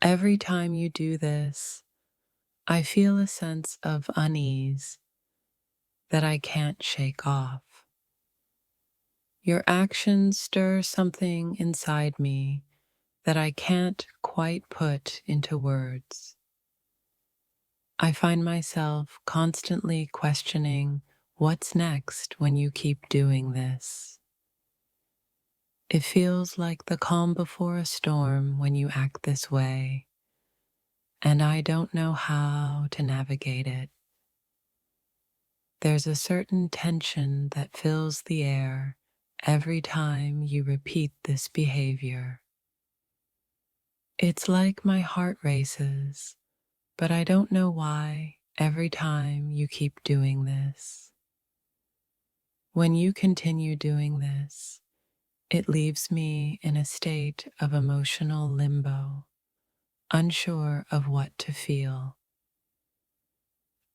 Every time you do this, I feel a sense of unease that I can't shake off. Your actions stir something inside me that I can't quite put into words. I find myself constantly questioning what's next when you keep doing this. It feels like the calm before a storm when you act this way, and I don't know how to navigate it. There's a certain tension that fills the air every time you repeat this behavior. It's like my heart races, but I don't know why every time you keep doing this. When you continue doing this, it leaves me in a state of emotional limbo, unsure of what to feel.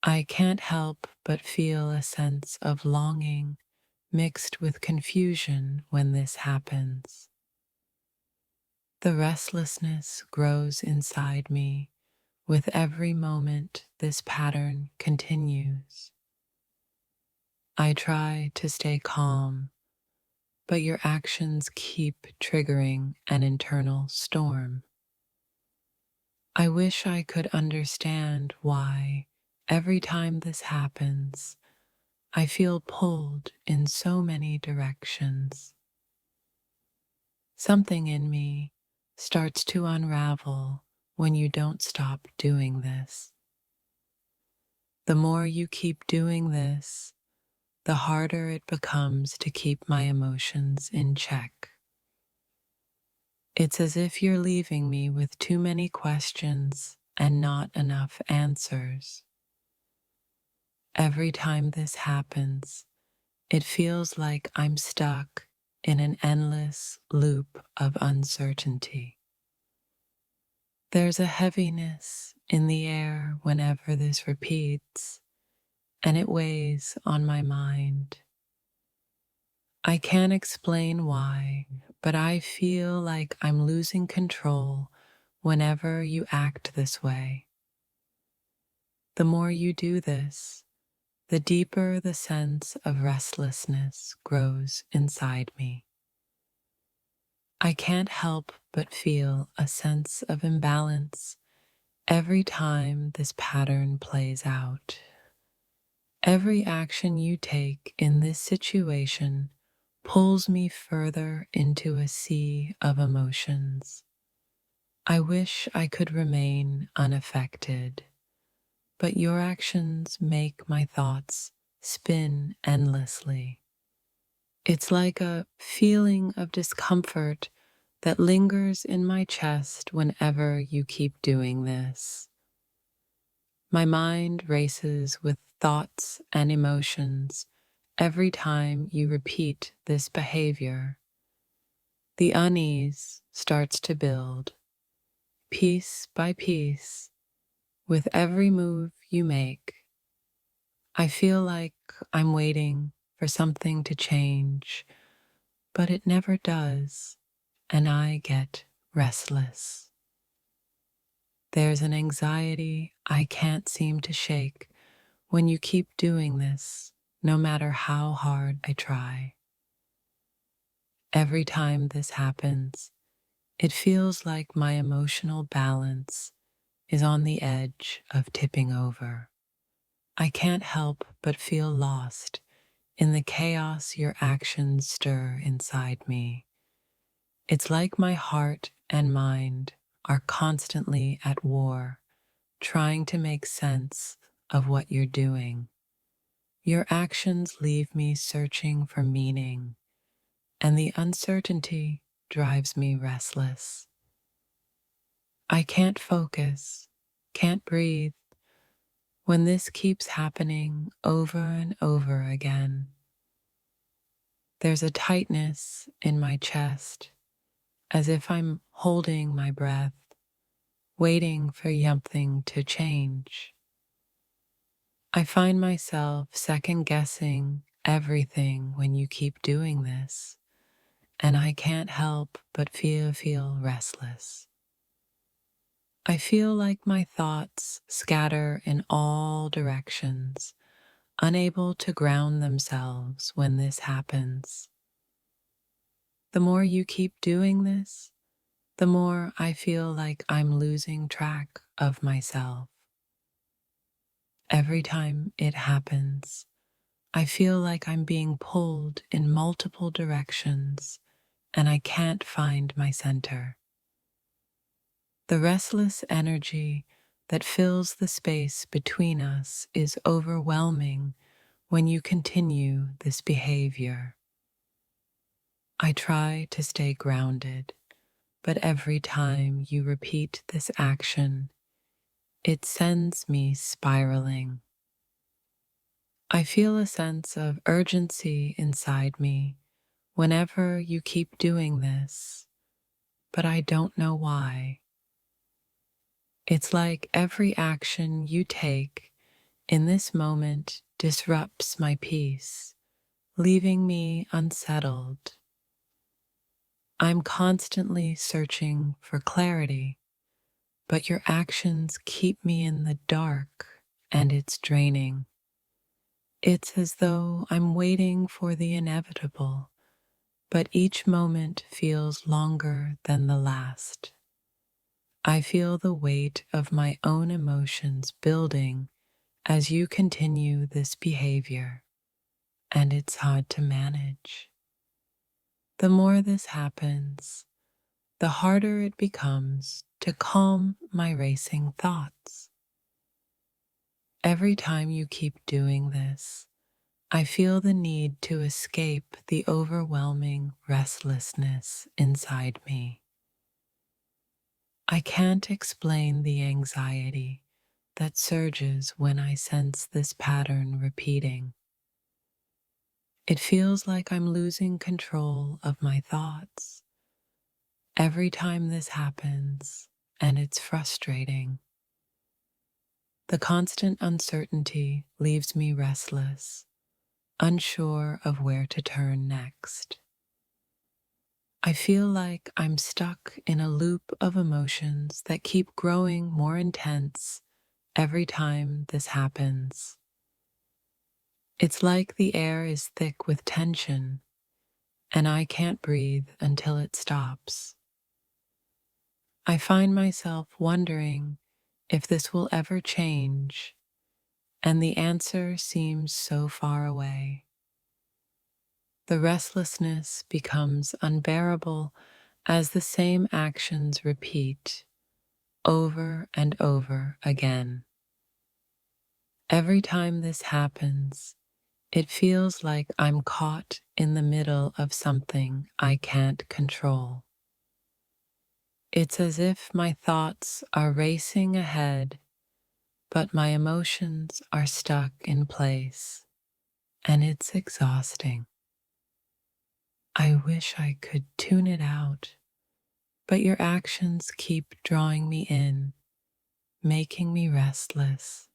I can't help but feel a sense of longing mixed with confusion when this happens. The restlessness grows inside me with every moment this pattern continues. I try to stay calm, but your actions keep triggering an internal storm. I wish I could understand why every time this happens, I feel pulled in so many directions. Something in me starts to unravel when you don't stop doing this. The more you keep doing this, the harder it becomes to keep my emotions in check. It's as if you're leaving me with too many questions and not enough answers. Every time this happens, it feels like I'm stuck in an endless loop of uncertainty. There's a heaviness in the air whenever this repeats, and it weighs on my mind. I can't explain why, but I feel like I'm losing control whenever you act this way. The more you do this, the deeper the sense of restlessness grows inside me. I can't help but feel a sense of imbalance every time this pattern plays out. Every action you take in this situation pulls me further into a sea of emotions. I wish I could remain unaffected, but your actions make my thoughts spin endlessly. It's like a feeling of discomfort that lingers in my chest whenever you keep doing this. My mind races with thoughts and emotions every time you repeat this behavior. The unease starts to build, piece by piece, with every move you make. I feel like I'm waiting for something to change, but it never does, and I get restless. There's an anxiety I can't seem to shake when you keep doing this, no matter how hard I try. Every time this happens, it feels like my emotional balance is on the edge of tipping over. I can't help but feel lost in the chaos your actions stir inside me. It's like my heart and mind are constantly at war, trying to make sense of what you're doing. Your actions leave me searching for meaning, and the uncertainty drives me restless. I can't focus, can't breathe, when this keeps happening over and over again. There's a tightness in my chest, as if I'm holding my breath, waiting for something to change. I find myself second-guessing everything when you keep doing this, and I can't help but feel restless. I feel like my thoughts scatter in all directions, unable to ground themselves when this happens. The more you keep doing this, the more I feel like I'm losing track of myself. Every time it happens, I feel like I'm being pulled in multiple directions and I can't find my center. The restless energy that fills the space between us is overwhelming when you continue this behavior. I try to stay grounded, but every time you repeat this action, it sends me spiraling. I feel a sense of urgency inside me whenever you keep doing this, but I don't know why. It's like every action you take in this moment disrupts my peace, leaving me unsettled. I'm constantly searching for clarity, but your actions keep me in the dark and it's draining. It's as though I'm waiting for the inevitable, but each moment feels longer than the last. I feel the weight of my own emotions building as you continue this behavior, and it's hard to manage. The more this happens, the harder it becomes to calm my racing thoughts. Every time you keep doing this, I feel the need to escape the overwhelming restlessness inside me. I can't explain the anxiety that surges when I sense this pattern repeating. It feels like I'm losing control of my thoughts every time this happens, and it's frustrating. The constant uncertainty leaves me restless, unsure of where to turn next. I feel like I'm stuck in a loop of emotions that keep growing more intense every time this happens. It's like the air is thick with tension, and I can't breathe until it stops. I find myself wondering if this will ever change, and the answer seems so far away. The restlessness becomes unbearable as the same actions repeat over and over again. Every time this happens, it feels like I'm caught in the middle of something I can't control. It's as if my thoughts are racing ahead, but my emotions are stuck in place, and it's exhausting. I wish I could tune it out, but your actions keep drawing me in, making me restless.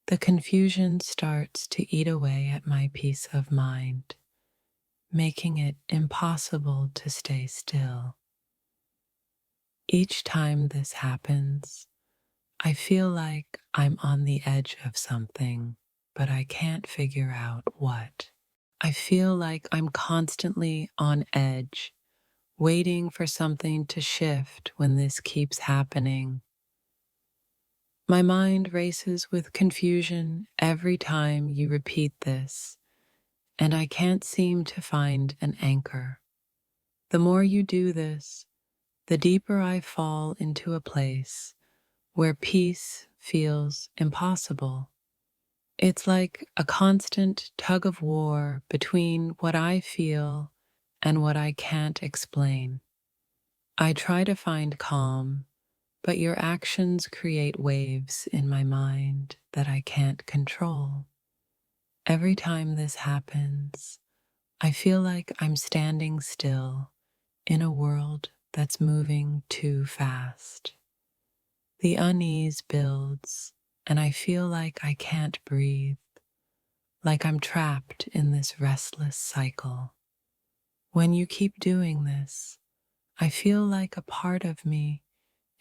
The confusion starts to eat away at my peace of mind, making it impossible to stay still. Each time this happens, I feel like I'm on the edge of something, but I can't figure out what. I feel like I'm constantly on edge, waiting for something to shift when this keeps happening. My mind races with confusion every time you repeat this, and I can't seem to find an anchor. The more you do this, the deeper I fall into a place where peace feels impossible. It's like a constant tug of war between what I feel and what I can't explain. I try to find calm, but your actions create waves in my mind that I can't control. Every time this happens, I feel like I'm standing still in a world that's moving too fast. The unease builds, and I feel like I can't breathe, like I'm trapped in this restless cycle. When you keep doing this, I feel like a part of me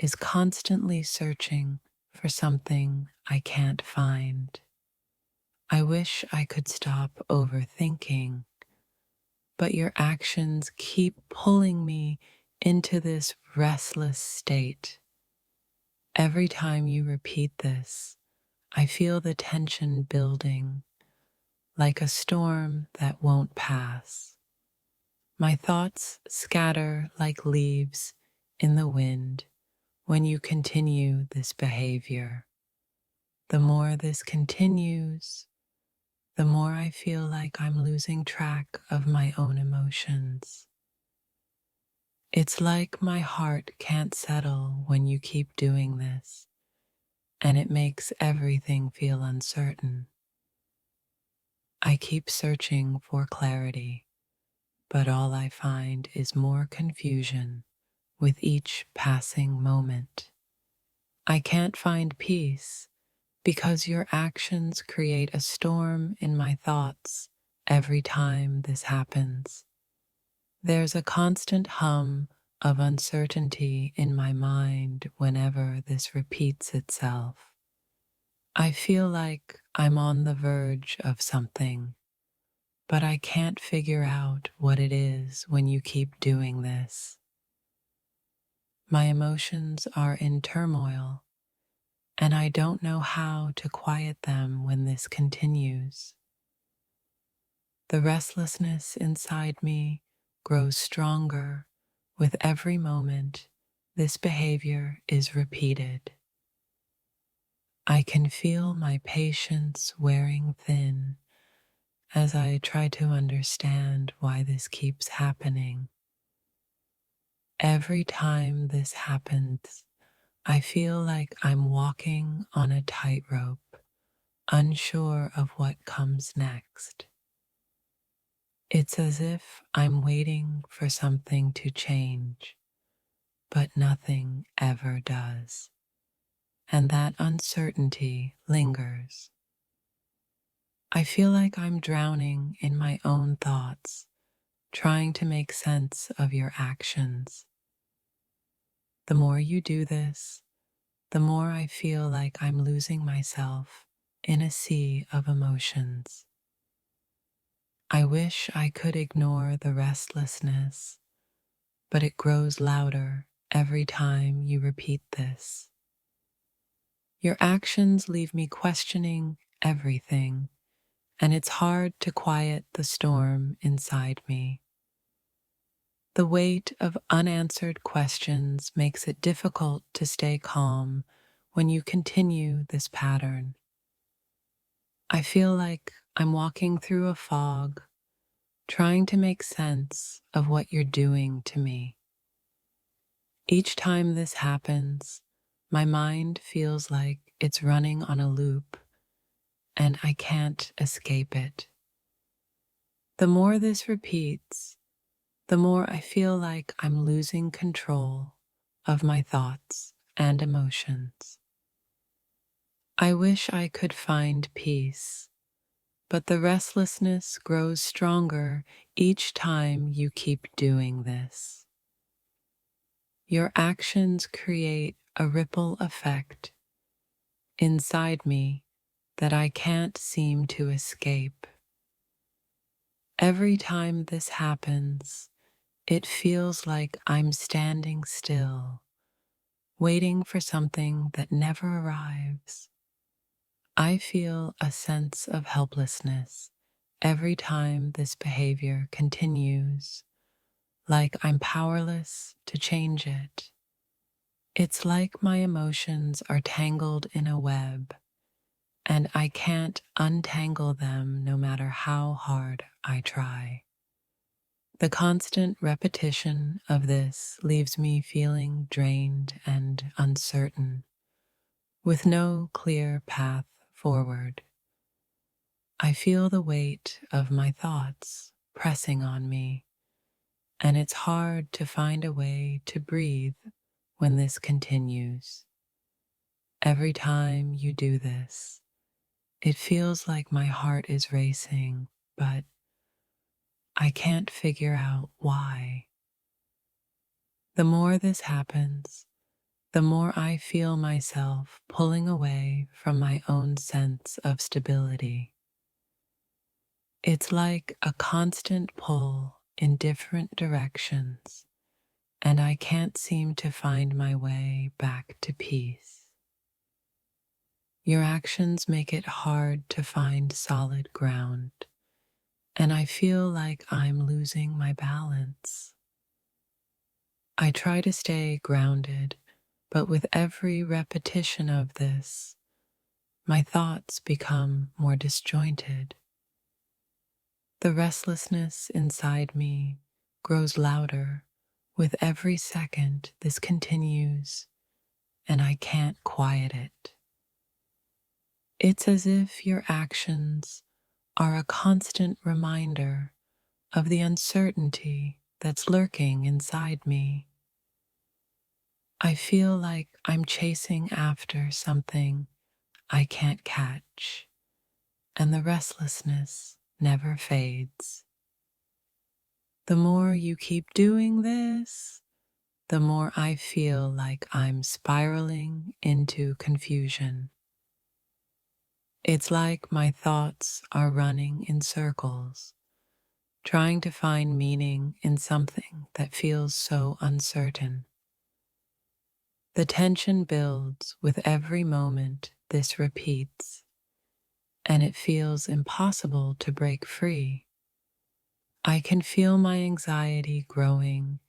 is constantly searching for something I can't find. I wish I could stop overthinking, but your actions keep pulling me into this restless state. Every time you repeat this, I feel the tension building, like a storm that won't pass. My thoughts scatter like leaves in the wind when you continue this behavior. The more this continues, the more I feel like I'm losing track of my own emotions. It's like my heart can't settle when you keep doing this, and it makes everything feel uncertain. I keep searching for clarity, but all I find is more confusion with each passing moment. I can't find peace because your actions create a storm in my thoughts every time this happens. There's a constant hum of uncertainty in my mind whenever this repeats itself. I feel like I'm on the verge of something, but I can't figure out what it is when you keep doing this. My emotions are in turmoil, and I don't know how to quiet them when this continues. The restlessness inside me grows stronger with every moment this behavior is repeated. I can feel my patience wearing thin as I try to understand why this keeps happening. Every time this happens, I feel like I'm walking on a tightrope, unsure of what comes next. It's as if I'm waiting for something to change, but nothing ever does, and that uncertainty lingers. I feel like I'm drowning in my own thoughts, trying to make sense of your actions. The more you do this, the more I feel like I'm losing myself in a sea of emotions. I wish I could ignore the restlessness, but it grows louder every time you repeat this. Your actions leave me questioning everything, and it's hard to quiet the storm inside me. The weight of unanswered questions makes it difficult to stay calm when you continue this pattern. I feel like I'm walking through a fog, trying to make sense of what you're doing to me. Each time this happens, my mind feels like it's running on a loop, and I can't escape it. The more this repeats, the more I feel like I'm losing control of my thoughts and emotions. I wish I could find peace, but the restlessness grows stronger each time you keep doing this. Your actions create a ripple effect inside me that I can't seem to escape. Every time this happens, it feels like I'm standing still, waiting for something that never arrives. I feel a sense of helplessness every time this behavior continues, like I'm powerless to change it. It's like my emotions are tangled in a web, and I can't untangle them no matter how hard I try. The constant repetition of this leaves me feeling drained and uncertain, with no clear path forward. I feel the weight of my thoughts pressing on me, and it's hard to find a way to breathe when this continues. Every time you do this, it feels like my heart is racing, but I can't figure out why. The more this happens, the more I feel myself pulling away from my own sense of stability. It's like a constant pull in different directions, and I can't seem to find my way back to peace. Your actions make it hard to find solid ground, and I feel like I'm losing my balance. I try to stay grounded, but with every repetition of this, my thoughts become more disjointed. The restlessness inside me grows louder with every second this continues, and I can't quiet it. It's as if your actions are a constant reminder of the uncertainty that's lurking inside me. I feel like I'm chasing after something I can't catch, and the restlessness never fades. The more you keep doing this, the more I feel like I'm spiraling into confusion. It's like my thoughts are running in circles, trying to find meaning in something that feels so uncertain. The tension builds with every moment this repeats, and it feels impossible to break free. I can feel my anxiety growing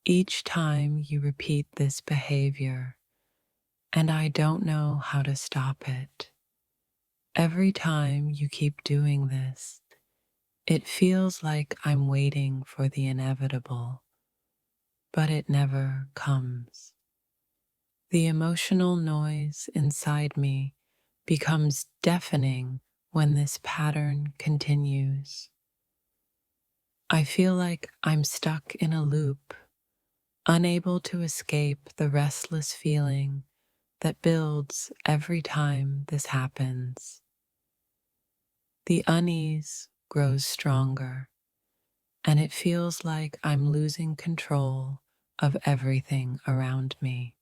each time you repeat this behavior, and I don't know how to stop it. Every time you keep doing this, it feels like I'm waiting for the inevitable, but it never comes. The emotional noise inside me becomes deafening when this pattern continues. I feel like I'm stuck in a loop, unable to escape the restless feeling that builds every time this happens. The unease grows stronger, and it feels like I'm losing control of everything around me.